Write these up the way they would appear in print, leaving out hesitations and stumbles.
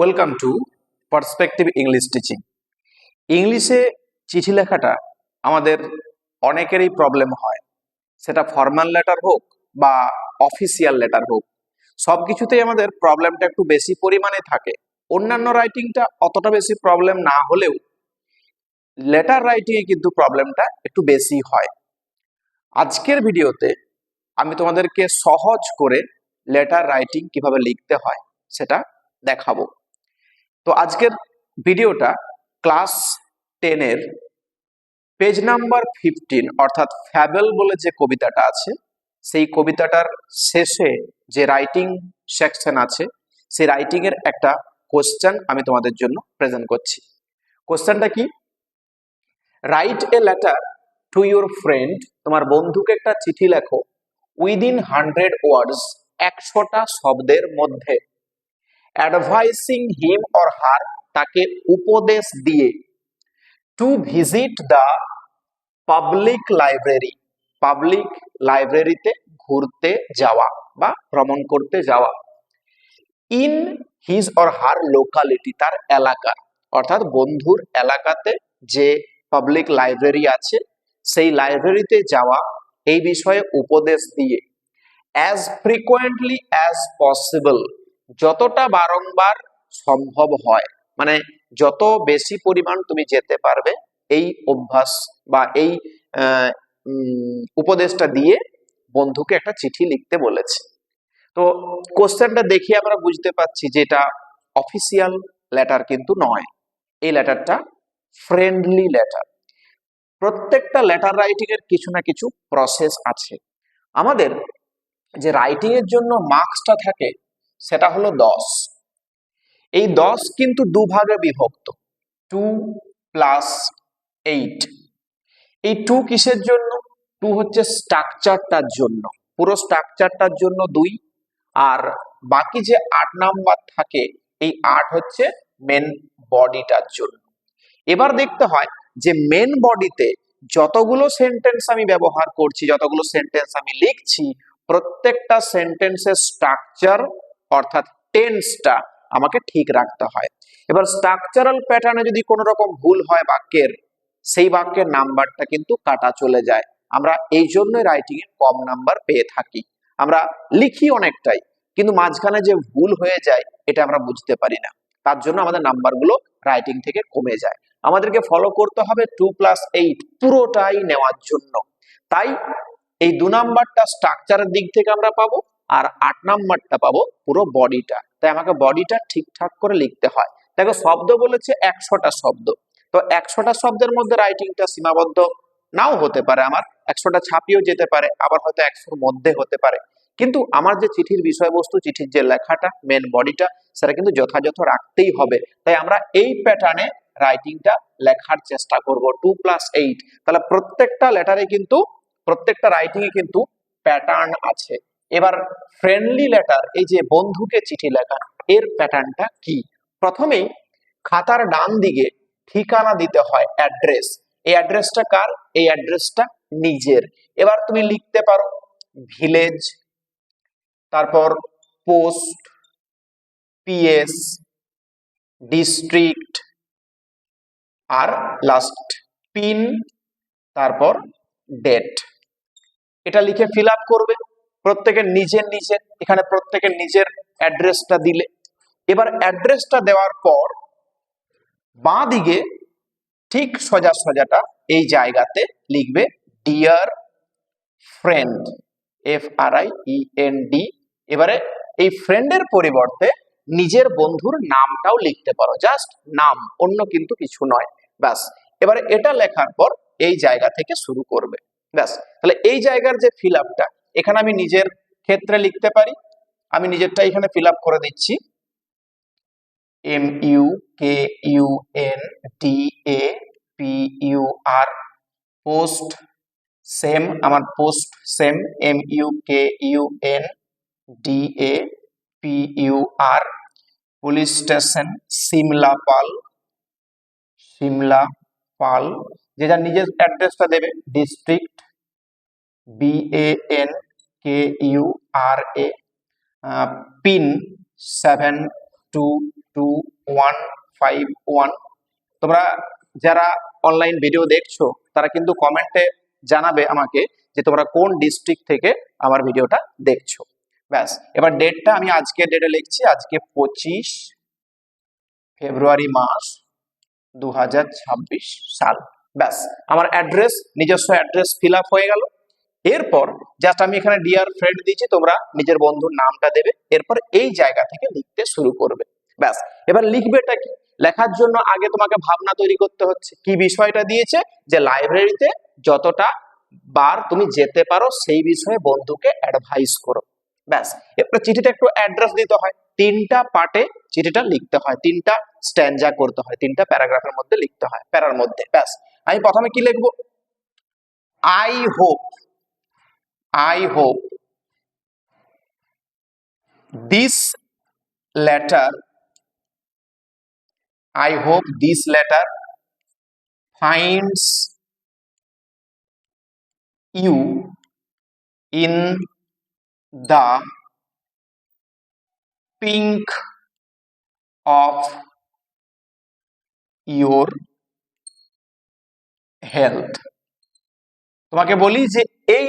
Welcome to perspective English teaching. ইংলিশে চিঠি লেখাটা আমাদের অনেকেরই প্রবলেম হয়, সেটা ফর্মাল লেটার হোক বা অফিসিয়াল লেটার হোক, সব কিছুতেই আমাদের প্রবলেমটা একটু বেশি পরিমাণে থাকে। অন্যান্য রাইটিংটা অতটা বেশি প্রবলেম না হলেও লেটার রাইটিংয়ে কিন্তু প্রবলেমটা একটু বেশি হয়। আজকের ভিডিওতে আমি তোমাদেরকে সহজ করে লেটার রাইটিং কিভাবে লিখতে হয় সেটা দেখাবো। তো আজকের ভিডিওটা ক্লাস 10-এর পেজ নাম্বার 15 অর্থাৎ ফ্যাবেল বলে যে কবিতাটা আছে, সেই কবিতাটার শেষে যে রাইটিং সেকশন আছে, সেই রাইটিং এর একটা কোশ্চেন আমি তোমাদের জন্য প্রেজেন্ট করছি। কোশ্চেনটা কি? Write a letter to your friend, তোমার বন্ধুকে একটা চিঠি লেখো, উইদিন 100 ওয়ার্ডস, 100টা শব্দের মধ্যে, অ্যাডভাইসিং হিম অর হার, তাকে উপদেশ দিয়ে, to visit the public library, public লাইব্রেরিতে ঘুরতে যাওয়া বা ভ্রমণ করতে যাওয়া, in his or her locality, তার এলাকা অর্থাৎ বন্ধুর এলাকাতে যে পাবলিক লাইব্রেরি আছে সেই লাইব্রেরিতে যাওয়া, এই বিষয়ে উপদেশ দিয়ে, অ্যাজ ফ্রিকোয়েন্টলি অ্যাজ পসিবল, যতটা বারংবার সম্ভব হয়, মানে যত বেশি পরিমাণ তুমি যেতে পারবে এই অভ্যাস বা এই উপদেশটা দিয়ে বন্ধুকে একটা চিঠি লিখতে বলেছে। তো কোশ্চেনটা দেখে আমরা বুঝতে পারছি যে এটা অফিসিয়াল লেটার কিন্তু নয়, এই লেটারটা ফ্রেন্ডলি লেটার। প্রত্যেকটা লেটার রাইটিং এর কিছু না কিছু প্রসেস আছে। আমাদের যে রাইটিং এর জন্য মার্কসটা থাকে সেটা হলো 10। এই 10 কিন্তু দুভাগে বিভক্ত, 2+8। এই 2 কিসের জন্য? 2 হচ্ছে স্ট্রাকচারটার জন্য, পুরো স্ট্রাকচারটার জন্য 2, আর বাকি যে 8 নাম্বার থাকে এই 8 হচ্ছে মেন বডিটার জন্য। এবার দেখতে হয় যে মেন বডিতে যতগুলো সেন্টেন্স আমি ব্যবহার করছি, যতগুলো সেন্টেন্স আমি লিখছি, প্রত্যেকটা সেন্টেন্সের স্ট্রাকচার অর্থাৎ টেন্সটা আমাকে ঠিক রাখতে হয়। এবার স্ট্রাকচারাল প্যাটার্নে যদি কোনো রকম ভুল হয় বাক্যের, সেই বাক্যের নাম্বারটা কিন্তু কাটা চলে যায়। আমরা এই জন্য রাইটিং এ কম নাম্বার পেয়ে থাকি। আমরা লিখি অনেকটাই, কিন্তু মাঝখানে যে ভুল হয়ে যায় এটা আমরা বুঝতে পারি না, তার জন্য আমাদের নাম্বারগুলো রাইটিং থেকে কমে যায়। আমাদেরকে ফলো করতে হবে 2+8 পুরোটাই নেওয়ার জন্য। তাই এই 2 নাম্বারটা স্ট্রাকচারের দিক থেকে আমরা পাবো, আর 8 নাম্বারটা পাবো পুরো বডিটা। তাই আমাকে বডিটা ঠিকঠাক করে লিখতে হয়। দেখো শব্দ বলেছে 100টা শব্দ, তো 100টা শব্দের মধ্যে রাইটিংটা সীমাবদ্ধ নাও হতে পারে, আমার 100টা ছাপিয়েও যেতে পারে, আবার হয়তো 100-র মধ্যে হতে পারে, কিন্তু আমার যে চিঠির বিষয়বস্তু, চিঠির যে লেখাটা, মেন বডিটা, সেটা কিন্তু যথাযথ রাখতেই হবে। তাই আমরা এই প্যাটার্নে রাইটিংটা লেখার চেষ্টা করব, 2+8। তাহলে প্রত্যেকটা লেটারে কিন্তু, প্রত্যেকটা রাইটিং এ কিন্তু প্যাটার্ন আছে। এবার ফ্রেন্ডলি লেটার, এই যে বন্ধুকে চিঠি লেখা, এর প্যাটার্নটা কি? প্রথমেই খাতার ডান দিকে ঠিকানা দিতে হয়, অ্যাড্রেস। এই অ্যাড্রেসটা কার? এই অ্যাড্রেসটা নিজের। এবার তুমি লিখতে পারো ভিলেজ, তারপর পোস্ট, পিএস, ডিস্ট্রিক্ট, আর লাস্ট পিন, তারপর ডেট। এটা লিখে ফিল আপ করবে, প্রত্যেকের নিজের নিজের, এখানে প্রত্যেকের নিজের অ্যাড্রেসটা দিলে। এবার অ্যাড্রেসটা দেওয়ার পর বাঁ দিকে ঠিক সোজা সোজাটা এই জায়গাতে লিখবে ডিয়ার ফ্রেন্ড, FRIEND। এবারে এই ফ্রেন্ডের পরিবর্তে নিজের বন্ধুর নামটাও লিখতে পারো, জাস্ট নাম, অন্য কিন্তু কিছু নয়, ব্যাস। এবারে এটা লেখার পর এই জায়গা থেকে শুরু করবে, ব্যাস। তাহলে এই জায়গার যে ফিল আপটা, এখানে আমি নিজের ক্ষেত্রে লিখতে পারি। আমি নিজেরটা এখানে ফিল আপ করে দিচ্ছি, MUKUNDAPUR, পোস্ট সেম, আমার post same, MUKUNDAPUR, police station Simlapal, Simlapal, যে যার নিজের অ্যাড্রেসটা দেবে, ডিস্ট্রিক্ট BANKURA, পিন 722 151। তোমরা যারা অনলাইন ভিডিও দেখছো তারা কিন্তু কমেন্টে জানাবে আমাকে যে তোমরা কোন ডিস্ট্রিক্ট থেকে আমার ভিডিওটা দেখছো। ব্যাস, এবার ডেটটা আমি আজকে ডেটে লিখছি, আজকে 25 ফেব্রুয়ারি মাস 2026 সাল। ব্যাস, আমার অ্যাড্রেস, নিজস্ব অ্যাড্রেস ফিল আপ হয়ে গেল। এরপর জাস্ট আমি এখানে ডিয়ার ফ্রেন্ড দিয়েছি, তোমরা নিজের বন্ধুর নামটা দেবে, এরপর এই জায়গা থেকে লিখতে শুরু করবে। ব্যাস, এবার লিখবেটা কি? লেখার জন্য আগে তোমাকে ভাবনা তৈরি করতে হচ্ছে। কি বিষয়টা দিয়েছে? যে লাইব্রেরিতে যতটা বার তুমি যেতে পারো সেই বিষয়ে বন্ধুকে অ্যাডভাইস করো। ব্যাস, এরপর চিঠিটা একটু অ্যাড্রেস দিতে হয়, 3টা পার্টে চিঠিটা লিখতে হয়, 3টা স্ট্যান্জা করতে হয়, 3টা প্যারাগ্রাফের মধ্যে লিখতে হয়, প্যারার মধ্যে। ব্যাস, আমি প্রথমে কি লিখবো? I hope this letter finds you in the pink of your health। তোমাকে বলি যে এই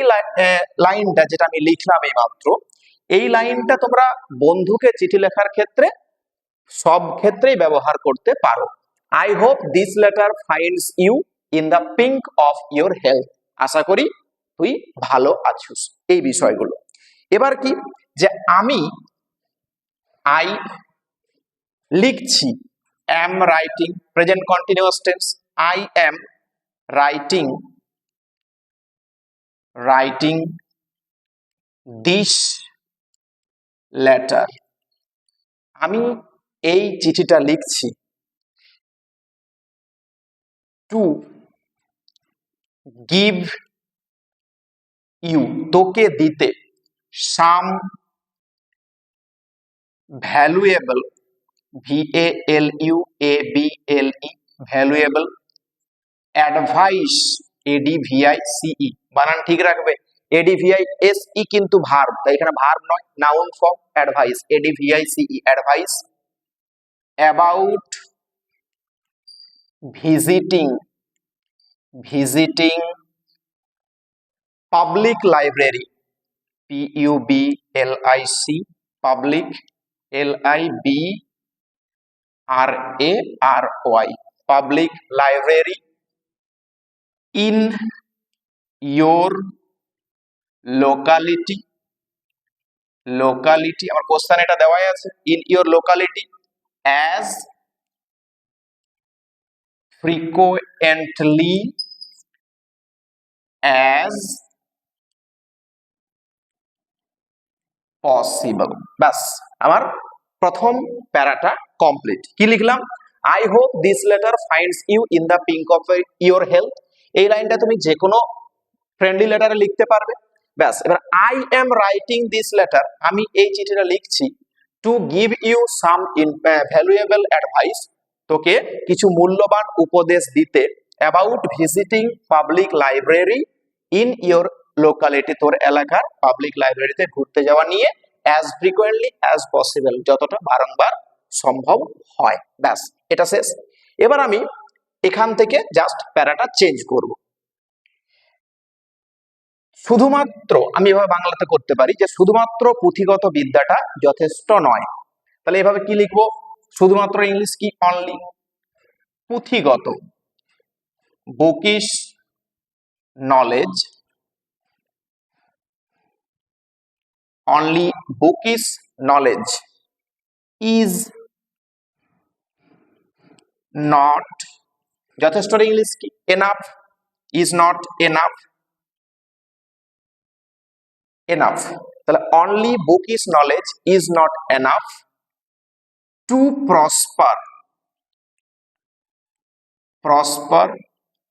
লাইনটা যেটা আমি লিখলাম এই মাত্র, এই লাইনটা তোমরা বন্ধুকে চিঠি লেখার ক্ষেত্রে সব ক্ষেত্রেই ব্যবহার করতে পারো। I hope this letter finds you in the pink of your health. আশা করি তুই ভালো আছিস, এই বিষয়গুলো। এবার কি, যে আমি আই লিখছি, am writing, present continuous tense, I am writing this letter, আমি এই চিঠিটা লিখছি, টু গিভ ইউ, তোকে দিতে, some valuable, VALUABLE, valuable, advice, ADVICE, বানান ঠিক রাখবে। ADVISE কিন্তু ভার্ব, তাই এখানে ভার্ব নয়, noun form, advice, ADVICE, advice. About visiting public library, PUBLIC, public, LIBRARY, public library, in your locality, আমার কোশ্চেন এটা দেওয়াই আছে, in your locality, as frequently as possible। ব্যাস, আমার প্রথম প্যারাটা কমপ্লিট। কি লিখলাম? I hope this letter finds you in the pink of your health. এই লাইনটা তুমি যে কোনো ফ্রেন্ডলি লেটারে লিখতে পারবে। ব্যাস, এবার I am writing this letter, আমি এই চিঠিটা লিখছি, to give you some valuable advice, তোকে কিছু মূল্যবান উপদেশ দিতে, about visiting public library in your locality, তোর এলাকার পাবলিক লাইব্রেরিতে ঘুরতে যাওয়া নিয়ে, অ্যাজ ফ্রিকোয়েন্টলি অ্যাজ পসিবল, যতটা বারংবার সম্ভব হয়। ব্যাস, এটা শেষ। এবার আমি এখান থেকে জাস্ট প্যারাটা চেঞ্জ করব। শুধুমাত্র আমি এভাবে বাংলাতে করতে পারি যে শুধুমাত্র পুঁথিগত বিদ্যাটা যথেষ্ট নয়। তাহলে এভাবে কি লিখবো? শুধুমাত্র ইংলিশ কি? অনলি পুঁথিগত, bookish knowledge, only bookish knowledge is not, যথেষ্ট ইংলিশ কি? enough, is not enough, তাহলে only bookish knowledge is not enough to prosper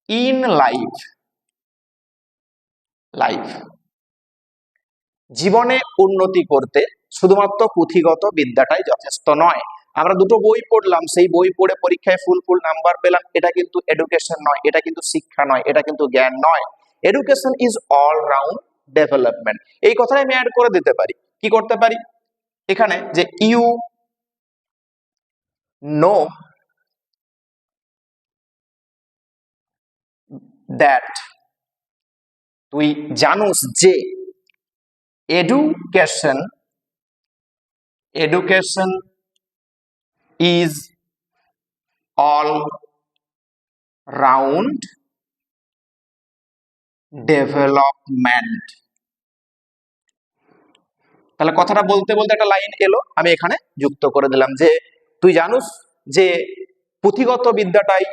in life, জীবনে উন্নতি করতে শুধুমাত্র পুঁথিগত বিদ্যাটাই যথেষ্ট নয়। আমরা দুটো বই পড়লাম, সেই বই পড়ে পরীক্ষায় ফুল নাম্বার পেলাম, এটা কিন্তু এডুকেশন নয়, এটা কিন্তু শিক্ষা নয়, এটা কিন্তু জ্ঞান নয়। Education is all round development. এই কথাই আমি অ্যাড করে দিতে পারি। কি করতে পারি এখানে? যে ইউ know that তুই জানুস যে education is all round development। তাহলে কথাটা বলতে বলতে একটা লাইন এলো, আমি এখানে যুক্ত করে দিলাম যে তুই জানুস যে পুঁথিগত বিদ্যাটাই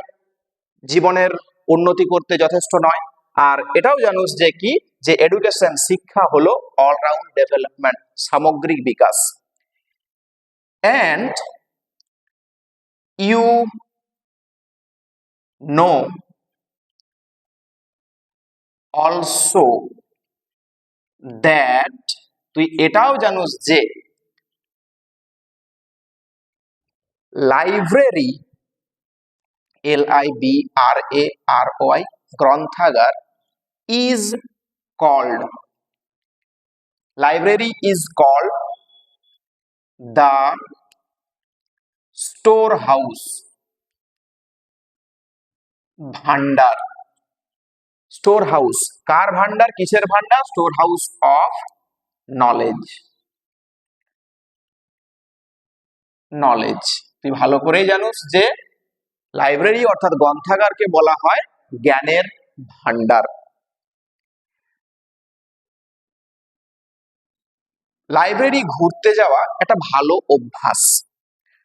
জীবনের উন্নতি করতে যথেষ্ট নয়, আর এটাও জানুস যে কি, যে এডুকেশন শিক্ষা হলো অলরাউন্ড ডেভেলপমেন্ট, সামগ্রিক বিকাশ। and you know also that তুই এটাও জানুস যে লাইব্রেরি LIBRARY গ্রন্থাগার is called the storehouse ভান্ডার। স্টোর হাউস কার ভান্ডার, কিসের ভান্ডার? Storehouse of knowledge. তুই ভালো করেই জানিস যে লাইব্রেরি অর্থাৎ গ্রন্থাগারকে বলা হয় জ্ঞানের ভান্ডার। লাইব্রেরি ঘুরতে যাওয়া একটা ভালো অভ্যাস,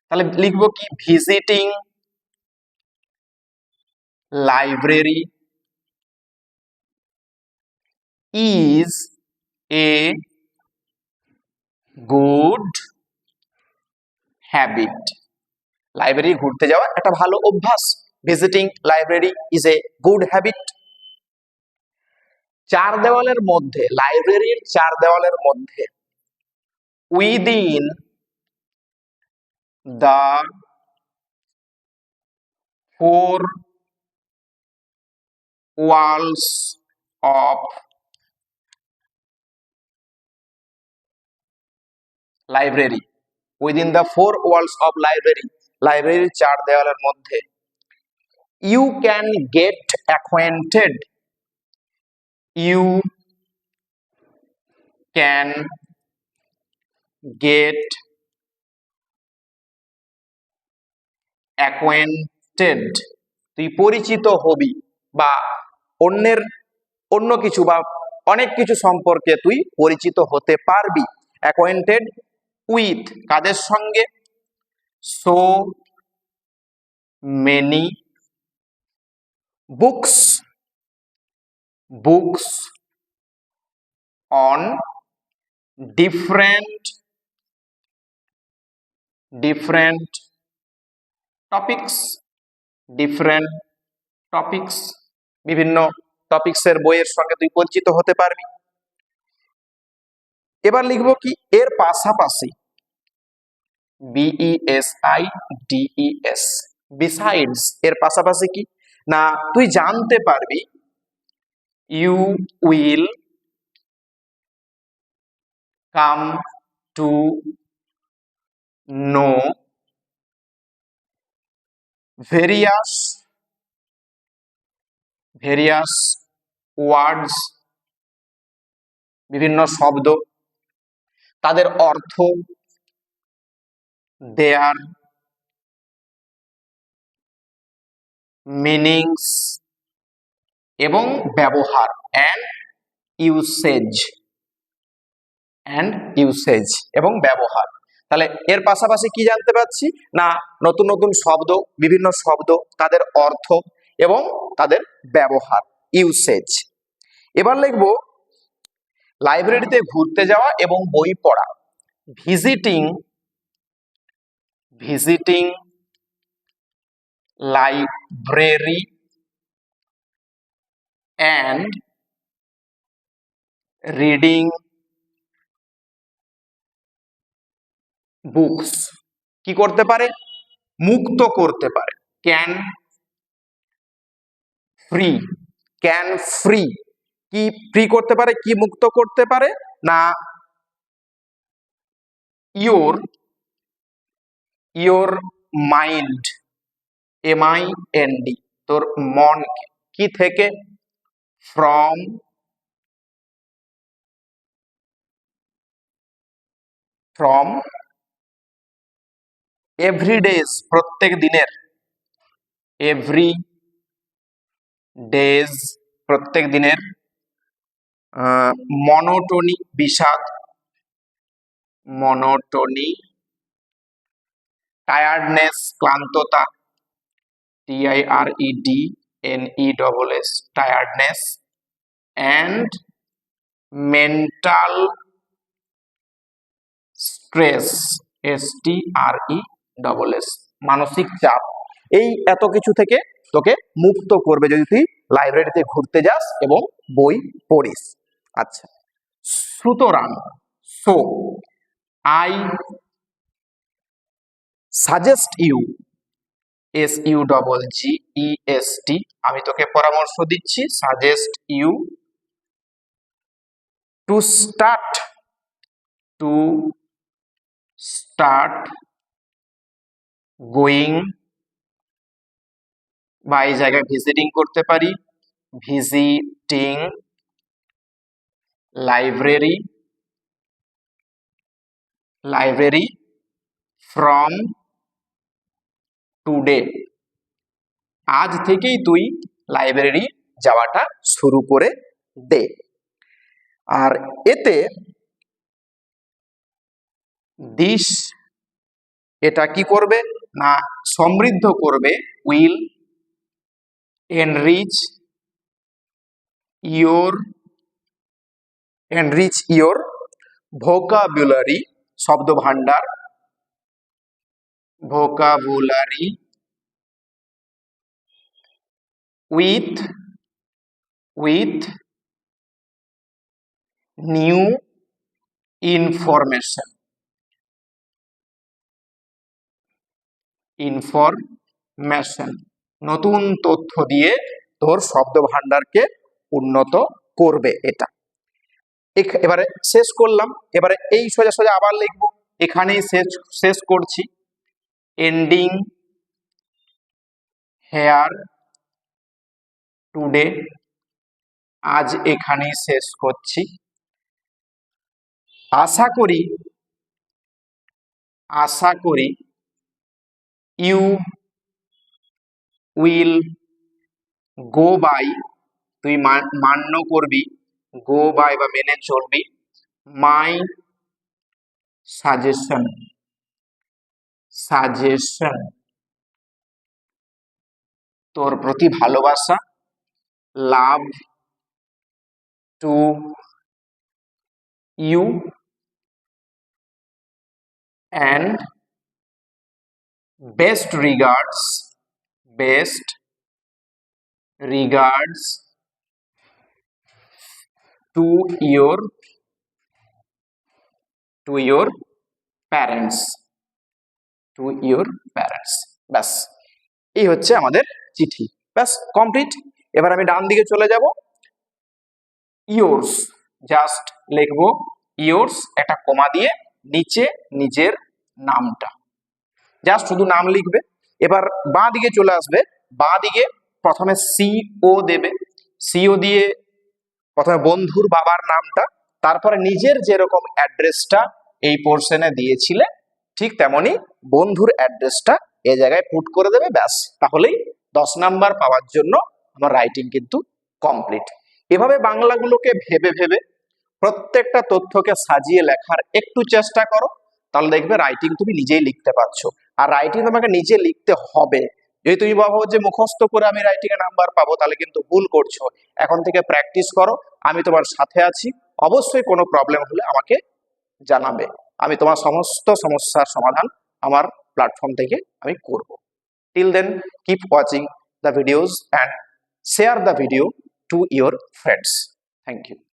তাহলে লিখবো কি, visiting library is a good habit। Library ঘুরতে যাওয়া একটা ভালো অভ্যাস, visiting library is a good habit. চার দেওয়ালের মধ্যে, লাইব্রেরির চার দেওয়ালের মধ্যে, within the four walls of library, within the four walls of library, লাইব্রেরির চার দেওয়ালের মধ্যে, you can get acquainted, you can get acquainted, তুই পরিচিত হবি বা অন্য কিছু বা অনেক কিছু সম্পর্কে তুই পরিচিত হতে পারবি। acquainted with কাদের সঙ্গে? so many books on different topics, বিভিন্ন টপিক্সের বইয়ের সঙ্গে তুই পরিচিত হতে পারবি। এবার লিখবো কি, এর পাশাপাশি, BESIDES, besides এর পাশাপাশি কি না, তুই জানতে পারবি, you will come to know various words, বিভিন্ন শব্দ, তাদের অর্থ, their meanings এবং ব্যবহার, and usage এবং ব্যবহার। তাহলে এর পাশাপাশি কি জানতে পারছি না, নতুন নতুন শব্দ, বিভিন্ন শব্দ, তাদের অর্থ এবং তাদের ব্যবহার, ইউসেজ। এবার লিখবো লাইব্রেরিতে ঘুরতে যাওয়া এবং বই পড়া, visiting library and reading books কি করতে পারে? মুক্ত করতে পারে। ক্যান ফ্রি কি ফ্রি করতে পারে, কি মুক্ত করতে পারে না, your মাইন্ড, MIND, তোর মন কি থেকে, ফ্রম এভরিডেজ, প্রত্যেক দিনের, এভরি ডেজ, প্রত্যেক দিনের, মনোটোনি, বিষাদ, মনোটোনি, টায়ার্ডনেস, ক্লান্ততা, TIREDNESS, tiredness, and mental stress, STRESS, মানসিক চাপ। এই এত কিছু থেকে তোকে মুক্ত করবে যদি তুই লাইব্রেরিতে ঘুরতে যাস এবং বই পড়িস। আচ্ছা, সুতরাং, so I suggest you, SUGGEST, আমি তোকে পরামর্শ দিচ্ছি, suggest you to start going, বা এই জায়গায় ভিজিটিং করতে পারি, ভিজিটিং লাইব্রেরি ফ্রম টুডে, আজ থেকেই তুই লাইব্রেরি যাওয়াটা শুরু করে দে। আর এতে দিস, এটা কি করবে না সমৃদ্ধ করবে, উইল এনরিচ ইয়োর ভোকাবুলারি, শব্দ ভান্ডার, ভোকাবুলারি, উইথ নিউ ইনফরমেশন, নতুন তথ্য দিয়ে তোর শব্দ ভান্ডারকে উন্নত করবে এটা। এবারে শেষ করলাম, এবারে এই সোজা সোজা আবার লিখবো, এখানেই শেষ করছি, এন্ডিং হেয়ার টুডে, আজ এখানেই শেষ করছি। আশা করি ইউ উইল গো বাই, তুই মান্য করবি, গো বাই বা মেনে চলবি, মাই সাজেশন, তোর প্রতি ভালোবাসা, love to you, and best regards to your parents, ব্যাস এই হচ্ছে আমাদের চিঠি, ব্যাস কমপ্লিট। এবার আমি ডান দিকে চলে যাব, ইয়োর্স, জাস্ট লিখবো ইয়োর্স, একটা কমা দিয়ে নিচে নিজের নামটা, জাস্ট শুধু নাম লিখবে। এবার বাঁ দিকে চলে আসবে, বাঁ দিকে প্রথমে CO দেবে, CO দিয়ে প্রথমে বন্ধুর বাবার নামটা, তারপরে নিজের যেরকম অ্যাড্রেসটা এই পোর্শনে দিয়েছিলে ঠিক তেমনি বন্ধুর অ্যাড্রেসটা এই জায়গায় পুট করে দেবে, ব্যাস তাহলেই 10 নাম্বার পাওয়ার জন্য আমার রাইটিং কিন্তু কমপ্লিট। এভাবে বাংলাগুলোকে ভেবে ভেবে প্রত্যেকটা তথ্যকে সাজিয়ে লেখার একটু চেষ্টা করো, তাহলে দেখবে রাইটিং তুমি নিজেই লিখতে পারছো। আর রাইটিং তোমাকে নিজে লিখতে হবে, যদি তুমি ভাবো যে মুখস্থ করে আমি রাইটিং এ নাম্বার পাবো তাহলে কিন্তু ভুল করছো। এখন থেকে প্র্যাকটিস করো, আমি তোমার সাথে আছি, অবশ্যই কোনো প্রবলেম হলে আমাকে জানাবে, আমি তোমার সমস্ত সমস্যার সমাধান আমার প্ল্যাটফর্ম থেকে আমি করব। Till then keep watching the videos and share the video to your friends. Thank you.